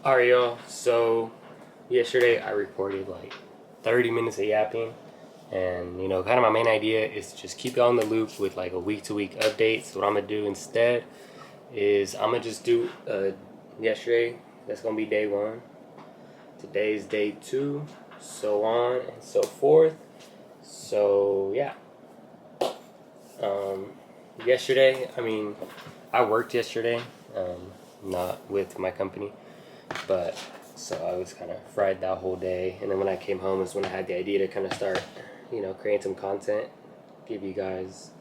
Alright, y'all. So, yesterday I recorded like 30 minutes of yapping. And, kind of my main idea is to just keep you on the loop with like a week to week update. So, what I'm going to do instead is I'm going to just do yesterday. That's going to be day one. Today's day two. So on and so forth. So, yeah. Yesterday, I worked yesterday. Not with my company. But so I was kind of fried that whole day, and then when I came home is when I had the idea to kind of start, creating some content, give you guys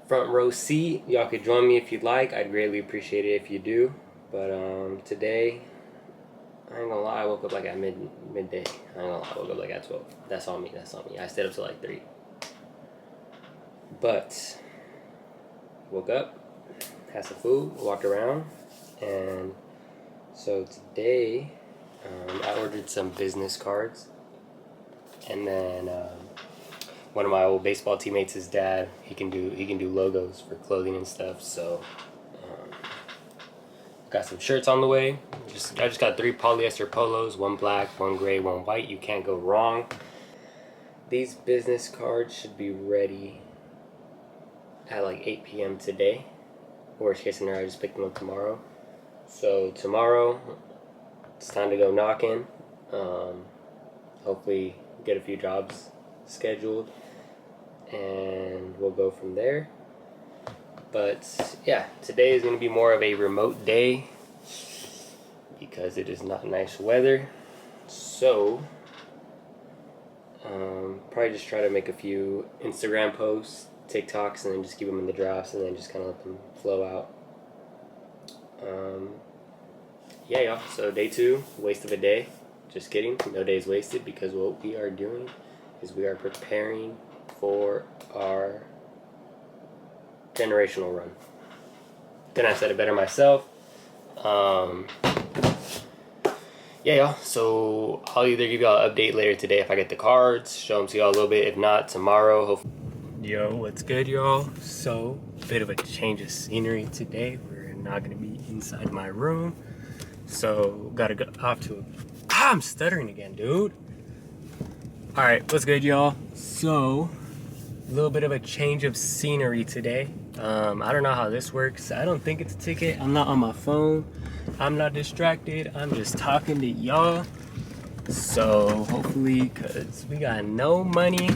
front row seat. Y'all could join me if you'd like. I'd greatly appreciate it if you do. But today, I ain't gonna lie, I woke up like at midday. I ain't gonna lie, I woke up like at 12. That's on me. I stayed up till like 3. But woke up, had some food, walked around, and so today, I ordered some business cards, and then one of my old baseball teammates, his dad, he can do logos for clothing and stuff. So got some shirts on the way. I just got 3 polyester polos, 1 black, 1 gray, 1 white. You can't go wrong. These business cards should be ready at like 8 p.m. today. Worst case scenario, I just pick them up tomorrow. So tomorrow, it's time to go knocking. Hopefully get a few jobs scheduled, and we'll go from there. But yeah, today is going to be more of a remote day because it is not nice weather. So probably just try to make a few Instagram posts, TikToks, and then just keep them in the drafts, and then just kind of let them flow out. Yeah, y'all. So day 2, waste of a day. Just kidding. No days wasted, because what we are doing is we are preparing for our generational run. Then I said it better myself. Yeah, y'all. So I'll either give y'all an update later today if I get the cards, show them to y'all a little bit. If not, tomorrow. Hopefully. Yo, what's good, y'all? So, bit of a change of scenery today. We're not gonna be inside my room. So, gotta go off to I'm stuttering again, dude. Alright, what's good, y'all? So, a little bit of a change of scenery today. I don't know how this works. I don't think it's a ticket. I'm not on my phone. I'm not distracted. I'm just talking to y'all. So, hopefully, because we got no money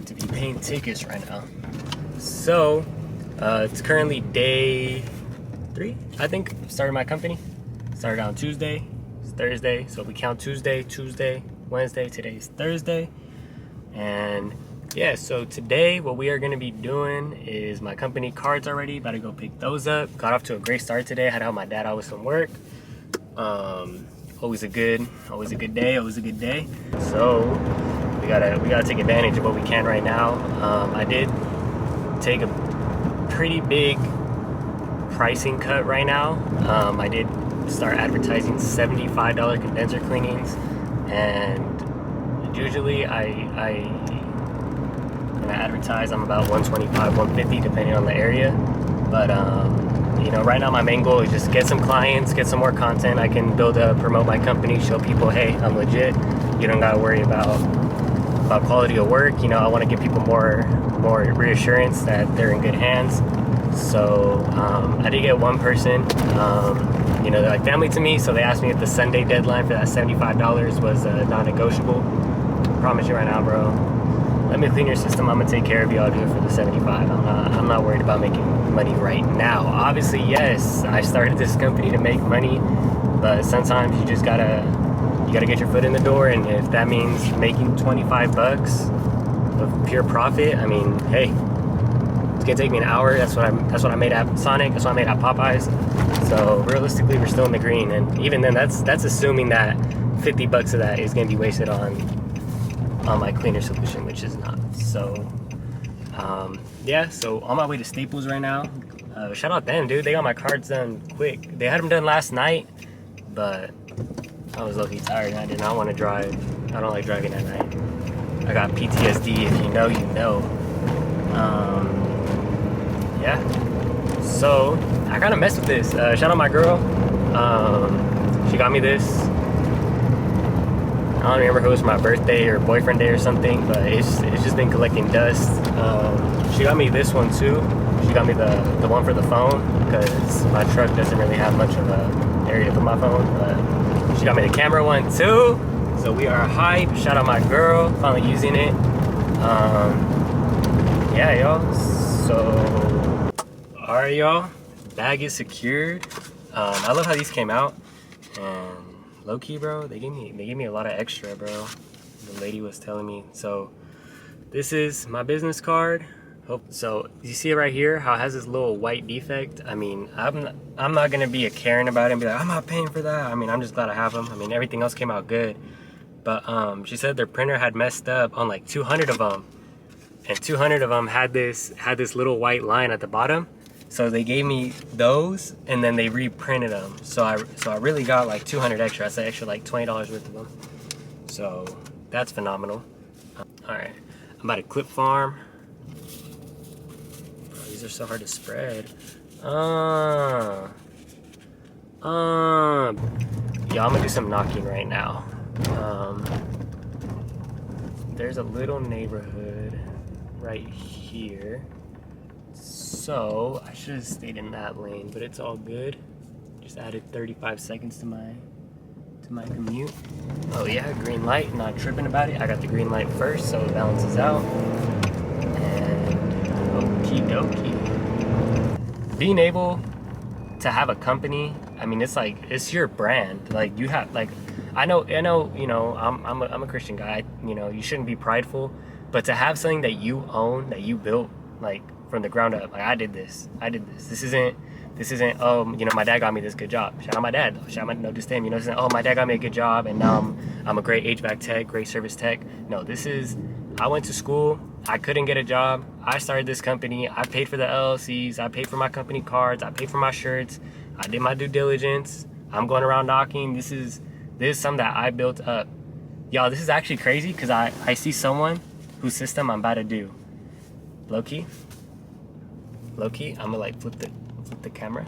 to be paying tickets right now. So, it's currently day 3, I think. Started my company. Started on Tuesday. It's Thursday. So we count Tuesday, Wednesday. Today's Thursday. And yeah, so today what we are going to be doing is my company cards already. About to go pick those up. Got off to a great start today. Had to help my dad out with some work. Always a good day. So we gotta take advantage of what we can right now. I did take a pretty big pricing cut right now. I did start advertising $75 condenser cleanings, and usually when I advertise, I'm about $125, $150 depending on the area. But right now my main goal is just get some clients, get some more content. I can promote my company, show people, hey, I'm legit. You don't gotta worry about quality of work. I want to give people more reassurance that they're in good hands. So I did get one person, they're like family to me, so they asked me if the Sunday deadline for that $75 was non-negotiable. Promise you right now, bro, let me clean your system. I'm gonna take care of you. I'll do it for the 75. I'm not worried about making money right now. Obviously, yes, I started this company to make money, but sometimes you just gotta get your foot in the door, and if that means making 25 bucks of pure profit, hey, it's gonna take me an hour. That's what I made at Sonic. That's what I made at Popeyes. So realistically, we're still in the green, and even then, that's assuming that 50 bucks of that is gonna be wasted on my cleaner solution, which is not. So yeah, so on my way to Staples right now. Shout out them, dude. They got my cards done quick. They had them done last night, but I was low-key tired and I did not want to drive. I don't like driving at night. I got PTSD. If you know, you know. Yeah. So I kind of messed with this. Shout out my girl. She got me this. I don't remember if it was my birthday or boyfriend day or something, but it's just been collecting dust. She got me this one too. She got me the one for the phone because my truck doesn't really have much of a area to put my phone. But she got me the camera one too. So we are hype. Shout out my girl, finally using it. Yeah, y'all. So, all right, y'all. Bag is secured. I love how these came out. And low key, bro, they gave me a lot of extra, bro. The lady was telling me. So this is my business card. So you see it right here, how it has this little white defect. I mean, I'm not gonna be a Karen about it and be like, I'm not paying for that. I mean, I'm just glad I have them. I mean, everything else came out good. But she said their printer had messed up on like 200 of them, and 200 of them had this little white line at the bottom. So they gave me those, and then they reprinted them. So I really got like 200 extra. I said extra like $20 worth of them. So that's phenomenal. All right, I'm about to clip farm. Oh, these are so hard to spread. Yeah, I'm gonna do some knocking right now. There's a little neighborhood right here. So I should have stayed in that lane, but it's all good. Just added 35 seconds to my commute. Oh yeah, green light, not tripping about it. I got the green light first, so it balances out. And okie dokie. Being able to have a company, I mean, it's like, it's your brand. Like you have, like, I know, you know, I'm a Christian guy. You know, you shouldn't be prideful, but to have something that you own, that you built, like, from the ground up. Like I did this. This isn't you know, my dad got me this good job. Shout out my dad. Shout out, no, just him. You know, this isn't, oh, my dad got me a good job and now I'm a great HVAC tech, great service tech. No, this is, I went to school, I couldn't get a job, I started this company, I paid for the LLCs, I paid for my company cards, I paid for my shirts, I did my due diligence, I'm going around knocking. This is something that I built up. Y'all, this is actually crazy because I see someone whose system I'm about to do. Low-key, I'm gonna like flip the camera.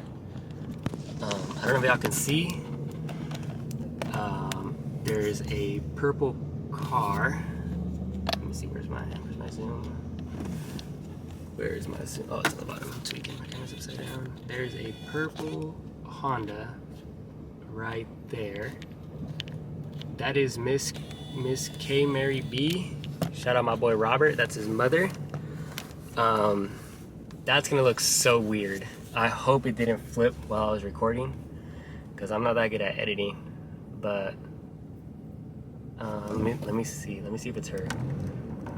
I don't know if y'all can see. There's a purple car. Let me see, where's my zoom? Where's my zoom? Oh, it's on the bottom. I'm tweaking, my camera's upside down. There's a purple Honda right there. That is Miss K Mary B. Shout out my boy Robert, that's his mother. That's gonna look so weird. I hope it didn't flip while I was recording, because I'm not that good at editing. But let me see if it's her.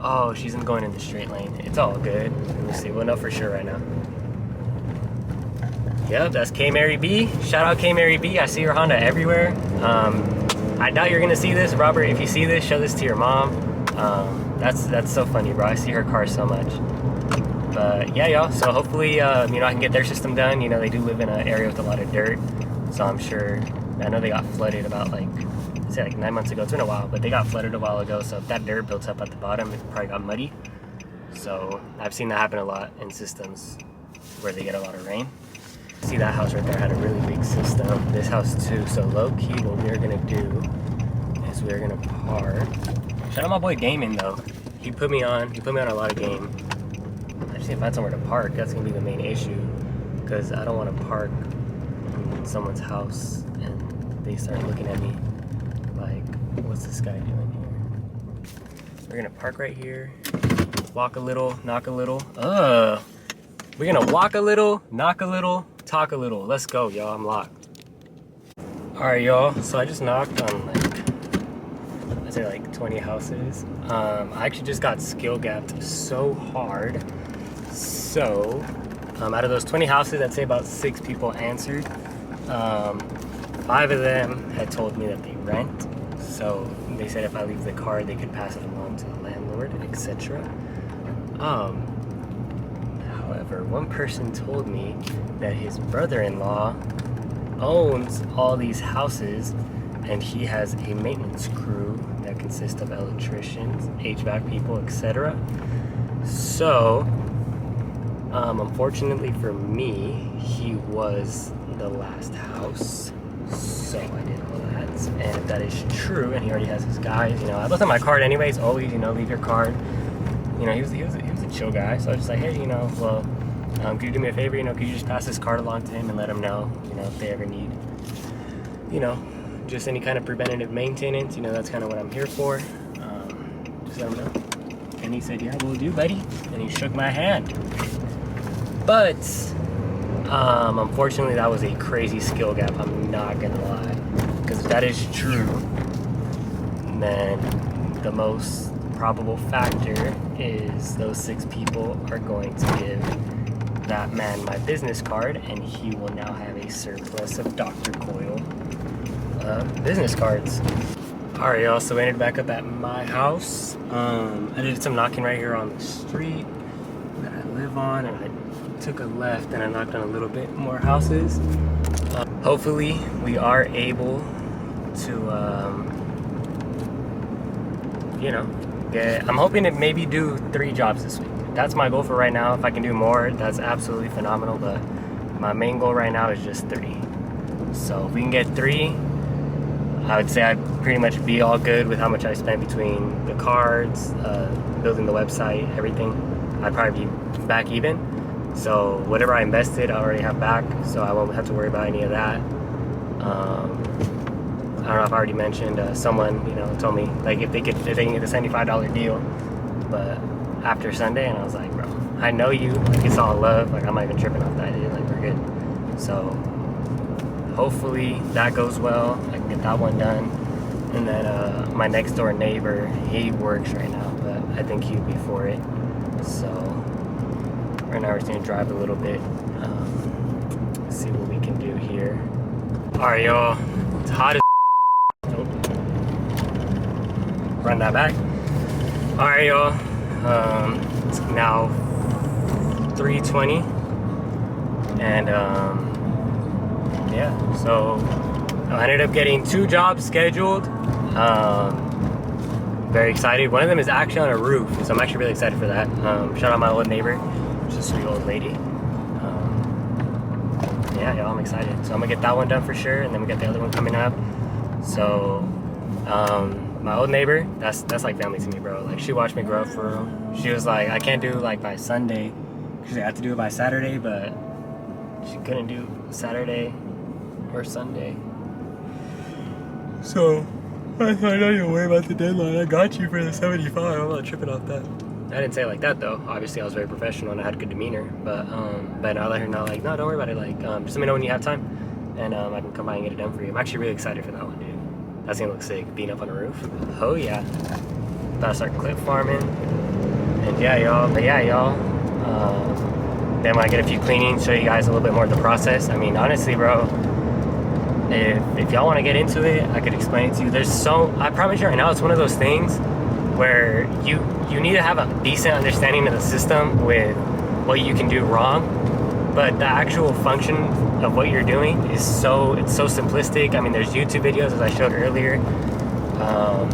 Oh, she's going in the straight lane. It's all good. Let me see. We'll know for sure right now. Yep, that's K Mary B. Shout out K Mary B. I see your Honda everywhere. I doubt you're gonna see this, Robert. If you see this, show this to your mom. That's so funny, bro. I see her car so much. But yeah, y'all, so hopefully, you know, I can get their system done. You know, they do live in an area with a lot of dirt, so I'm sure, I know they got flooded about like 9 months ago. It's been a while, but they got flooded a while ago, so if that dirt built up at the bottom, it probably got muddy. So I've seen that happen a lot in systems where they get a lot of rain. See, that house right there had a really big system. This house too. So low-key, what we're gonna do is we're gonna park. Shout out my boy Damon though. He put me on a lot of game. I just need to find somewhere to park. That's gonna be the main issue, because I don't want to park in someone's house and they start looking at me like, what's this guy doing here? We're gonna park right here, walk a little, knock a little. We're gonna walk a little, knock a little, talk a little. Let's go, y'all. I'm locked. All right, y'all. So I just knocked on I'd say like 20 houses. I actually just got skill gapped so hard. So out of those 20 houses, I'd say about 6 people answered. 5 of them had told me that they rent. So they said if I leave the card, they could pass it along to the landlord, etc. However, one person told me that his brother-in-law owns all these houses and he has a maintenance crew that consists of electricians, HVAC people, etc. So, unfortunately for me, he was the last house. So I did all that, and if that is true, and he already has his guys, I left him my card anyways. Always, leave your card. He was a chill guy. So I was just like, hey, well, could you do me a favor? Could you just pass this card along to him and let him know, if they ever need, just any kind of preventative maintenance. That's kind of what I'm here for. Just let him know. And he said, yeah, we'll do, buddy. And he shook my hand. But unfortunately, that was a crazy skill gap. I'm not gonna lie, because if that is true, then the most probable factor is those 6 people are going to give that man my business card, and he will now have a surplus of Dr. Coyle business cards. All right, y'all. So we ended back up at my house. I did some knocking right here on the street that I live on, and I took a left and I knocked on a little bit more houses. Hopefully we are able to I'm hoping to maybe do 3 jobs this week. That's my goal for right now. If I can do more, that's absolutely phenomenal, but my main goal right now is just 3. So if we can get 3, I would say I'd pretty much be all good with how much I spent between the cards, building the website, everything. I'd probably be back even. So whatever I invested, I already have back, so I won't have to worry about any of that. I don't know if I already mentioned, someone, told me, like, if they can get the $75 deal, but after Sunday, and I was like, bro, I know you, like, it's all love, like, I'm not even tripping off that, dude, like, we're good. So hopefully that goes well. I can get that one done. And then my next door neighbor, he works right now, but I think he'd be for it. So right now we're just gonna drive a little bit, see what we can do here. All right, y'all, it's hot as run that back. All right, y'all, it's now 3:20, and yeah, so I ended up getting 2 jobs scheduled. Very excited. One of them is actually on a roof, so I'm actually really excited for that. Shout out my old neighbor, she's a sweet old lady. Yeah, y'all, I'm excited. So I'm gonna get that one done for sure, and then we got the other one coming up. So my old neighbor, that's like family to me, bro. Like, she watched me grow up for real. She was like, I can't do like by Sunday, because I have to do it by Saturday, but she couldn't do Saturday or Sunday. So I thought, I don't even worry about the deadline. I got you for the 75. I'm not tripping off that. I didn't say it like that though. Obviously I was very professional and I had good demeanor, but I let her know, like, no, don't worry about it. Like, just let me know when you have time, and I can come by and get it done for you. I'm actually really excited for that one, dude. That's gonna look sick, being up on the roof. Oh yeah. About to start clip farming. And yeah, y'all. But yeah, y'all. Then when I get a few cleanings, show you guys a little bit more of the process. I mean, honestly, bro, if y'all want to get into it, I could explain it to you. I promise you right now, it's one of those things where you need to have a decent understanding of the system with what you can do wrong, but the actual function of what you're doing is so simplistic. I mean, there's YouTube videos, as I showed earlier. I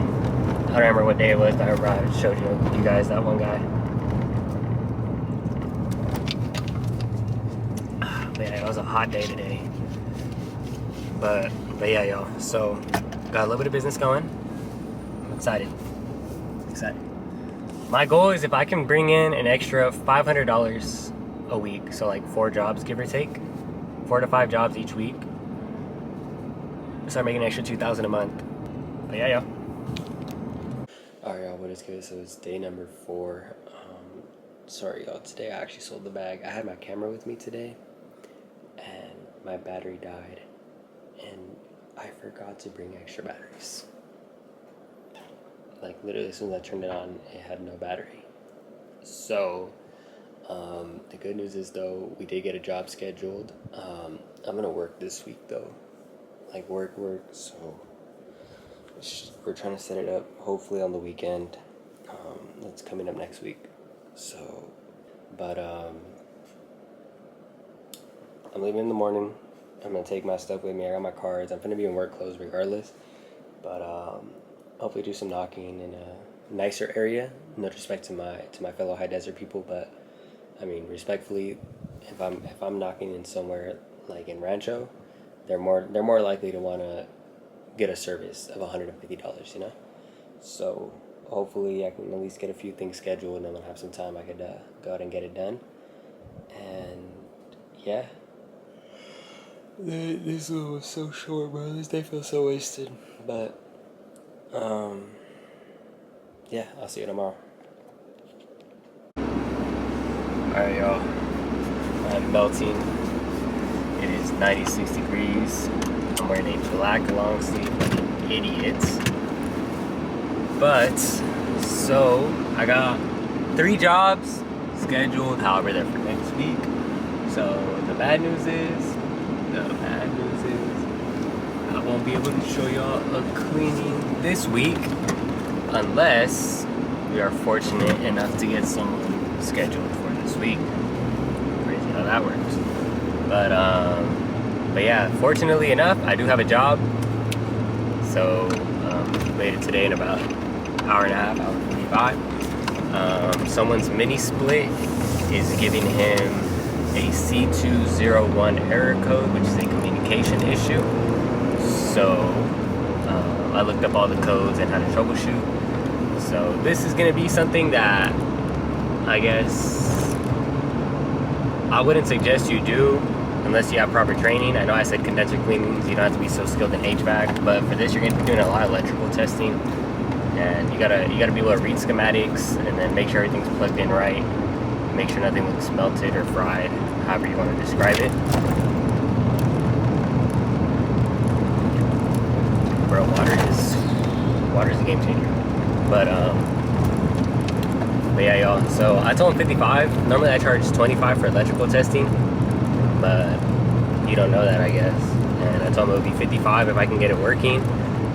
don't remember what day it was, but I remember I showed you guys that one guy. But yeah, it was a hot day today. But yeah, y'all. So got a little bit of business going. I'm excited. My goal is if I can bring in an extra $500 a week, so like 4 jobs, give or take, 4 to 5 jobs each week, start making an extra $2,000 a month. But yeah, y'all. All right, y'all. What is good? So it's day number 4. Sorry, y'all. Today I actually sold the bag. I had my camera with me today, and my battery died, and I forgot to bring extra batteries. Like, literally as soon as I turned it on, it had no battery. So the good news is, though, we did get a job scheduled. I'm gonna work this week though, like work. So we're trying to set it up hopefully on the weekend. That's coming up next week. So, but I'm leaving in the morning. I'm gonna take my stuff with me. I got my cards. I'm gonna be in work clothes regardless. But hopefully do some knocking in a nicer area. No disrespect to my fellow high desert people, but I mean, respectfully, if I'm knocking in somewhere like in Rancho, they're more likely to want to get a service of $150, you know. So hopefully I can at least get a few things scheduled, and then when I have some time, I could go out and get it done. And yeah, this was so short, bro. This day feels so wasted. But yeah, I'll see you tomorrow. Alright, y'all. I'm melting. It is 96 degrees. I'm wearing a black long sleeve like an idiot. But, so, I got 3 jobs scheduled, however, they're for next week. So, the bad news is, I won't be able to show y'all a cleaning this week unless we are fortunate enough to get someone scheduled for this week. Crazy how that works. But yeah, fortunately enough, I do have a job. So later today in about an hour and a half, hour 45, someone's mini split is giving him a C201 error code, which is a communication issue. So I looked up all the codes and how to troubleshoot. So this is going to be something that I guess I wouldn't suggest you do unless you have proper training. I know I said condenser cleanings, you don't have to be so skilled in HVAC, but for this you're going to be doing a lot of electrical testing, and you gotta be able to read schematics and then make sure everything's plugged in right, make sure nothing looks melted or fried, however you want to describe it. Bro, water is a game changer. But yeah, y'all. So I told him 55. Normally I charge 25 for electrical testing, but you don't know that, I guess. And I told him it would be 55 if I can get it working.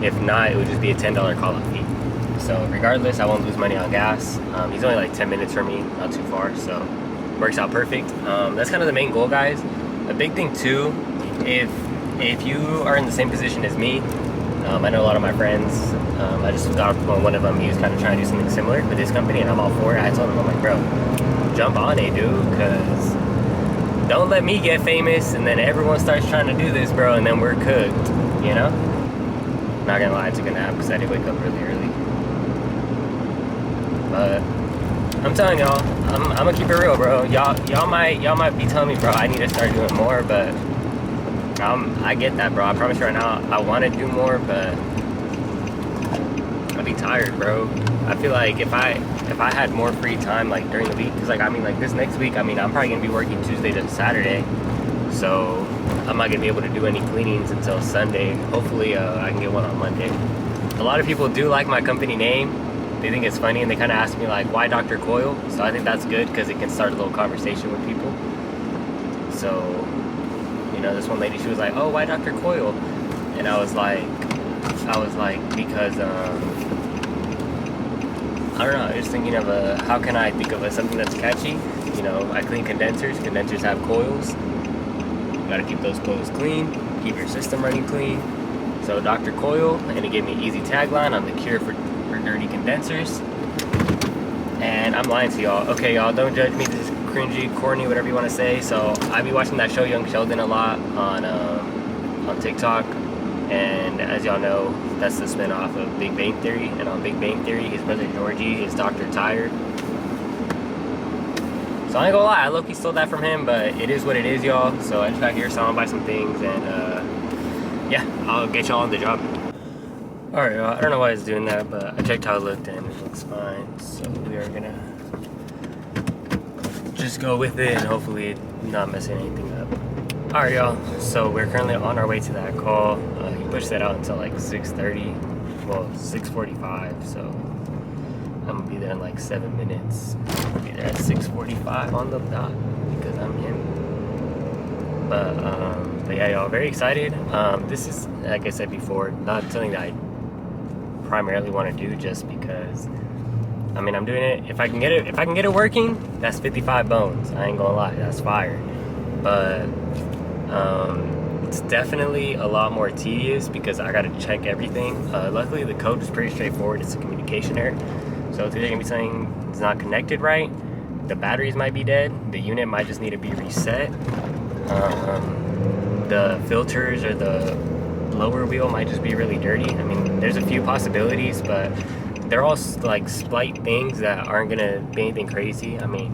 If not, it would just be a $10 call-up fee. So regardless, I won't lose money on gas. He's only like 10 minutes from me, not too far, so works out perfect. That's kind of the main goal, guys. A big thing too, if you are in the same position as me, I know a lot of my friends, I just got on one of them, he was kind of trying to do something similar with his company, and I'm all for it. I told him, I'm like, bro, jump on it, dude, because don't let me get famous, and then everyone starts trying to do this, bro, and then we're cooked, you know? Not gonna lie, I took a nap because I did wake up really early. But I'm telling y'all, I'm gonna keep it real, bro. Y'all might be telling me, bro, I need to start doing more, but I get that, bro. I promise you right now, I want to do more, but I'll be tired, bro. I feel like if I had more free time, like during the week, because like, I mean, like this next week, I mean, I'm probably gonna be working Tuesday to Saturday, so I'm not gonna be able to do any cleanings until Sunday. Hopefully, I can get one on Monday. A lot of people do like my company name. They think it's funny, and they kind of ask me like, why Dr. Coyle? So I think that's good because it can start a little conversation with people. So, you know, this one lady, she was like, oh, why Dr. Coyle? And I was like, because, I don't know, I was just thinking of how can I think of something that's catchy? You know, I clean condensers. Condensers have coils. You gotta keep those coils clean, keep your system running clean. So Dr. Coyle, and it gave me an easy tagline on the cure for dirty condensers. And I'm lying to y'all. Okay, y'all, don't judge me. This is cringy, corny, whatever you want to say. So I be watching that show Young Sheldon a lot on TikTok, and as y'all know, that's the spinoff of Big Bang Theory. And on Big Bang Theory, his brother Georgie is Dr. Tired. So I ain't gonna lie, I low-key stole that from him, but it is what it is, y'all. So I just got here, so I'm gonna buy some things, and yeah, I'll get y'all on the job. Alright, y'all, I don't know why it's doing that, but I checked how it looked and it looks fine. So we are gonna just go with it and hopefully not messing anything up. Alright, y'all, so we're currently on our way to that call. He pushed that out until like 6:30, well, 6:45, so I'm gonna be there in like 7 minutes. I'll be there at 6:45 on the dot because I'm him. But yeah, y'all, very excited. This is, like I said before, not something that I primarily want to do just because, I mean, I'm doing it. If I can get it working, that's 55 bones. I ain't gonna lie, that's fire. But it's definitely a lot more tedious because I gotta check everything. Luckily, the code is pretty straightforward. It's a communication error. So it's either gonna be something that's not connected right, the batteries might be dead, the unit might just need to be reset. the filters or the lower wheel might just be really dirty. I mean, there's a few possibilities, but they're all like slight things that aren't gonna be anything crazy. I mean,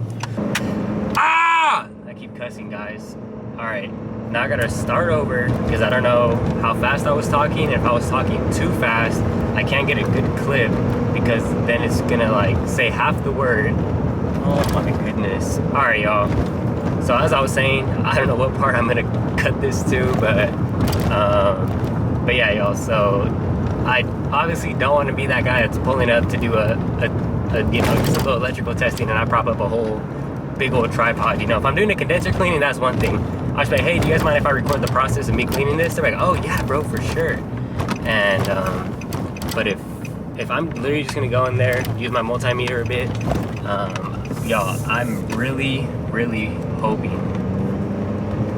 I keep cussing, guys. All right, now I gotta start over because I don't know how fast I was talking. If I was talking too fast, I can't get a good clip because then it's gonna like say half the word. Oh my goodness. All right, y'all. So as I was saying, I don't know what part I'm gonna cut this to, but yeah, y'all. So I obviously don't want to be that guy that's pulling up to do a you know, just a little electrical testing and I prop up a whole big old tripod. You know, if I'm doing a condenser cleaning, that's one thing. I was like, hey, do you guys mind if I record the process of me cleaning this? They're like, oh yeah, bro, for sure. And but if I'm literally just gonna go in there, use my multimeter a bit, y'all, I'm really hoping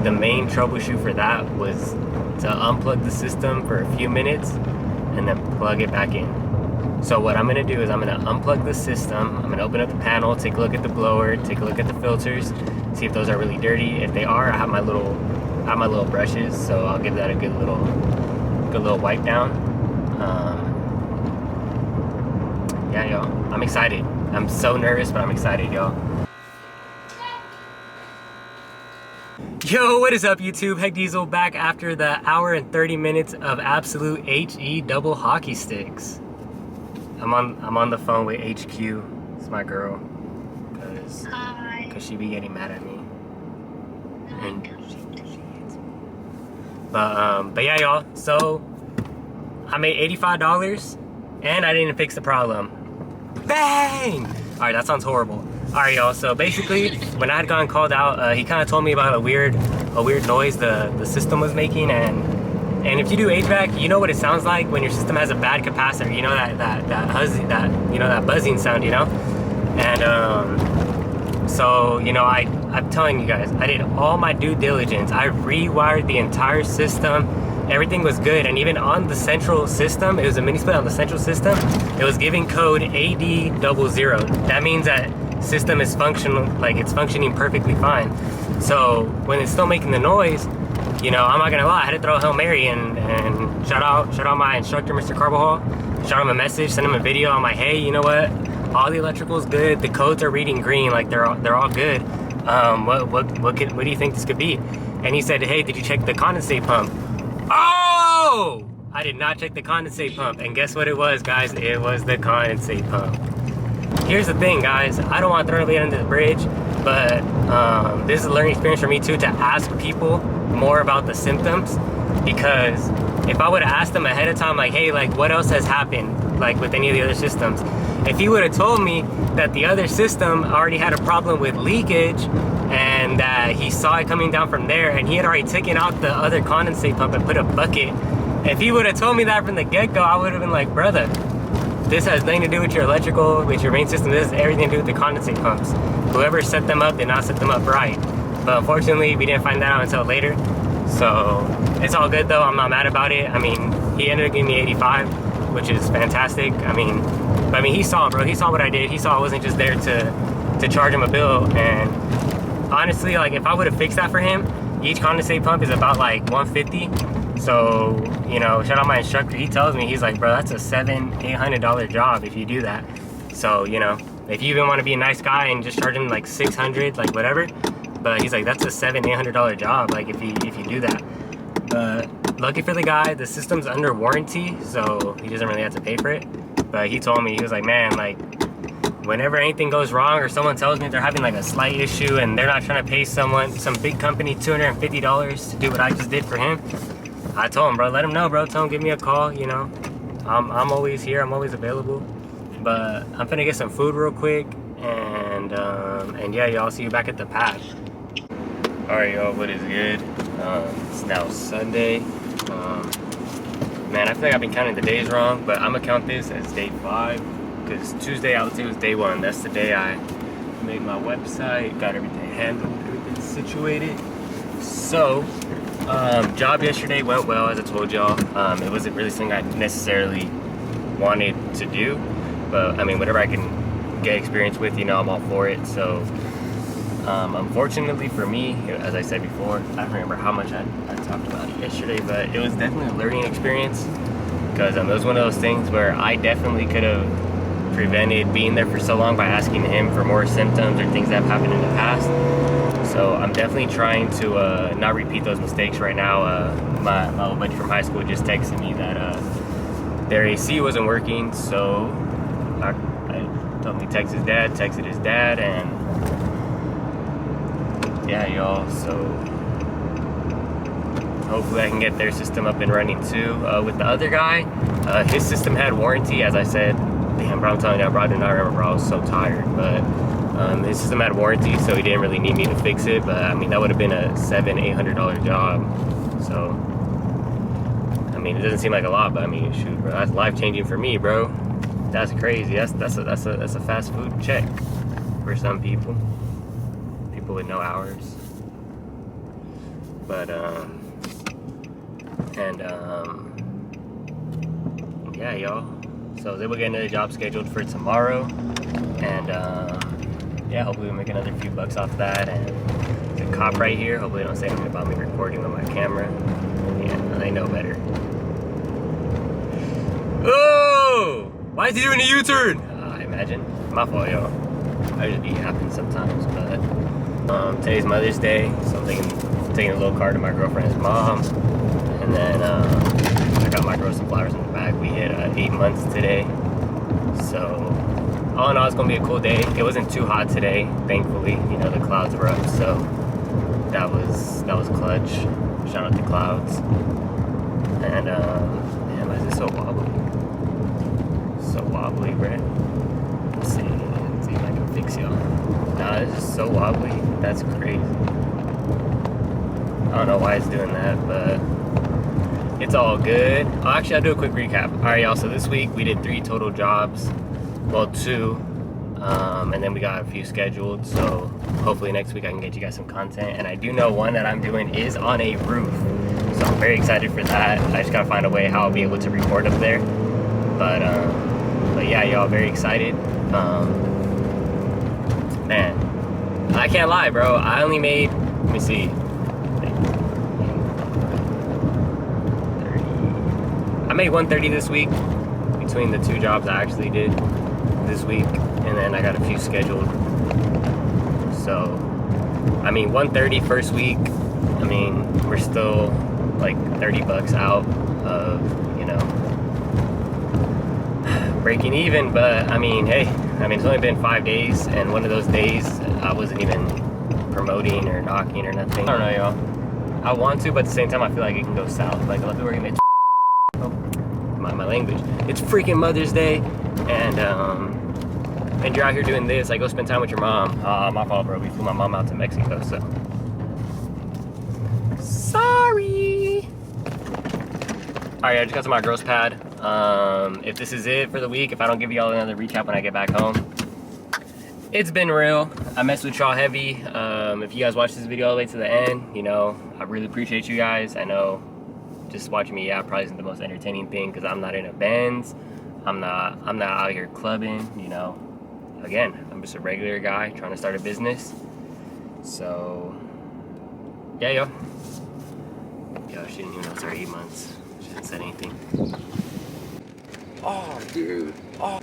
the main troubleshoot for that was to unplug the system for a few minutes and then plug it back in. So what I'm gonna do is I'm gonna unplug the system, I'm gonna open up the panel, take a look at the blower, take a look at the filters, see if those are really dirty. If they are, I have my little brushes, so I'll give that a good little wipe down. Yeah, y'all, I'm excited. I'm so nervous, but I'm excited, y'all. Yo, what is up, YouTube? Heck Diesel back after the hour and 30 minutes of absolute HE double hockey sticks. I'm on the phone with HQ. It's my girl, cause she be getting mad at me. And she hates me. But yeah, y'all. So I made $85, and I didn't fix the problem. Bang! All right, that sounds horrible. All right, y'all. So basically, when I had gotten called out, he kind of told me about a weird noise the system was making, and if you do HVAC, you know what it sounds like when your system has a bad capacitor. You know that buzzing sound, you know. And so you know, I'm telling you guys, I did all my due diligence. I rewired the entire system. Everything was good, and even on the central system, it was a mini split on the central system. It was giving code AD00. That means that system is functional, like it's functioning perfectly fine. So when it's still making the noise, you know, I'm not gonna lie, I had to throw a Hail Mary and shout out my instructor, Mr. Carbajal. Shout him a message, send him a video. I'm like, hey, you know what? All the electrical's good. The codes are reading green, like they're all good. What do you think this could be? And he said, hey, did you check the condensate pump? Oh! I did not check the condensate pump, and guess what it was, guys? It was the condensate pump. Here's the thing, guys. I don't want to throw anybody under the bridge, but this is a learning experience for me too, to ask people more about the symptoms, because if I would have asked them ahead of time, like, hey, like, what else has happened, like, with any of the other systems? If he would have told me that the other system already had a problem with leakage and that he saw it coming down from there and he had already taken out the other condensate pump and put a bucket, if he would have told me that from the get-go, I would have been like, brother, this has nothing to do with your electrical, with your main system. This has everything to do with the condensate pumps. Whoever set them up did not set them up right. But unfortunately, we didn't find that out until later. So it's all good though. I'm not mad about it. I mean, he ended up giving me 85, which is fantastic. I mean, he saw, bro. He saw what I did. He saw I wasn't just there to charge him a bill. And honestly, like, if I would have fixed that for him, each condensate pump is about like $150. So, you know, shout out my instructor. He tells me, he's like, bro, that's a $700-800 job if you do that. So, you know, if you even want to be a nice guy and just charge him like $600, like whatever. But he's like, that's a $700-800 job, like if you do that. But lucky for the guy, the system's under warranty, so he doesn't really have to pay for it. But he told me, he was like, man, like, whenever anything goes wrong or someone tells me they're having like a slight issue and they're not trying to pay some big company $250 to do what I just did for him, I told him, bro, let him know, bro. Tell him, give me a call, you know. I'm always here, I'm always available. But I'm finna get some food real quick, and yeah, y'all, see you back at the pad. Alright, y'all, what is good? It's now Sunday. Man, I feel like I've been counting the days wrong, but I'm gonna count this as day 5, because Tuesday, I would say, was day 1. That's the day I made my website, got everything handled, everything situated. So, job yesterday went well, as I told y'all. It wasn't really something I necessarily wanted to do, but I mean, whatever I can get experience with, you know, I'm all for it. So Unfortunately for me, as I said before, I don't remember how much I talked about it yesterday, but it was definitely a learning experience, because it was one of those things where I definitely could have prevented being there for so long by asking him for more symptoms or things that have happened in the past. So I'm definitely trying to not repeat those mistakes right now. My old buddy from high school just texted me that their AC wasn't working, so I told him he texted his dad, and yeah, y'all, so hopefully I can get their system up and running too. With the other guy, his system had warranty, as I said. Damn, bro, I'm telling you, bro, I do not remember, bro, I was so tired, but his system had warranty, so he didn't really need me to fix it, but I mean, that would have been a $700-800 job, so I mean, it doesn't seem like a lot, but I mean, shoot, bro, that's life-changing for me, bro. That's crazy. That's a fast food check for some people with no hours. But yeah, y'all, so they will get another job scheduled for tomorrow, and yeah, hopefully we'll make another few bucks off that. And the cop right here, hopefully they don't say anything about me recording with my camera. Yeah, they know better. Oh, why is he doing a U-turn? I imagine. My fault, y'all. I just be yapping sometimes, but today's Mother's Day, so I'm taking a little card to my girlfriend's mom, and then I got my girl some flowers in the back. We hit 8 months today, so all in all, it's gonna be a cool day. It wasn't too hot today, thankfully. You know, the clouds were up, so that was clutch. Shout out to clouds. And man, why is it so wobbly? So wobbly, bruh. Let's see if I can fix y'all. Nah, this is so wobbly. That's crazy. I don't know why it's doing that, but it's all good. Oh, actually, I'll do a quick recap. All right, y'all, so this week we did 3 total jobs. Well, 2. And then we got a few scheduled, so hopefully next week I can get you guys some content. And I do know one that I'm doing is on a roof, so I'm very excited for that. I just gotta find a way how I'll be able to record up there. But yeah, y'all, very excited. Man, I can't lie, bro. I only made, let me see, 30. I made 130 this week between the 2 jobs I actually did this week, and then I got a few scheduled. So, I mean, 130 first week. I mean, we're still like 30 bucks out of, you know, breaking even, but I mean, hey, I mean, it's only been 5 days, and one of those days I wasn't even promoting or knocking or nothing. I don't know, y'all. I want to, but at the same time, I feel like it can go south. Like, a lot of people are gonna be, oh, my language. It's freaking Mother's Day, and you're out here doing this. Like, go spend time with your mom. My fault, bro. We flew my mom out to Mexico, so. Sorry. All right, I just got to my girl's pad. If this is it for the week, if I don't give y'all another recap when I get back home, it's been real. I messed with y'all heavy. If you guys watch this video all the way to the end, you know, I really appreciate you guys. I know just watching me probably isn't the most entertaining thing, because I'm not in a Benz. I'm not out here clubbing, you know. Again, I'm just a regular guy trying to start a business. So yeah, yo, she didn't even know it's our 8 months. She didn't say anything. Oh, dude. Oh.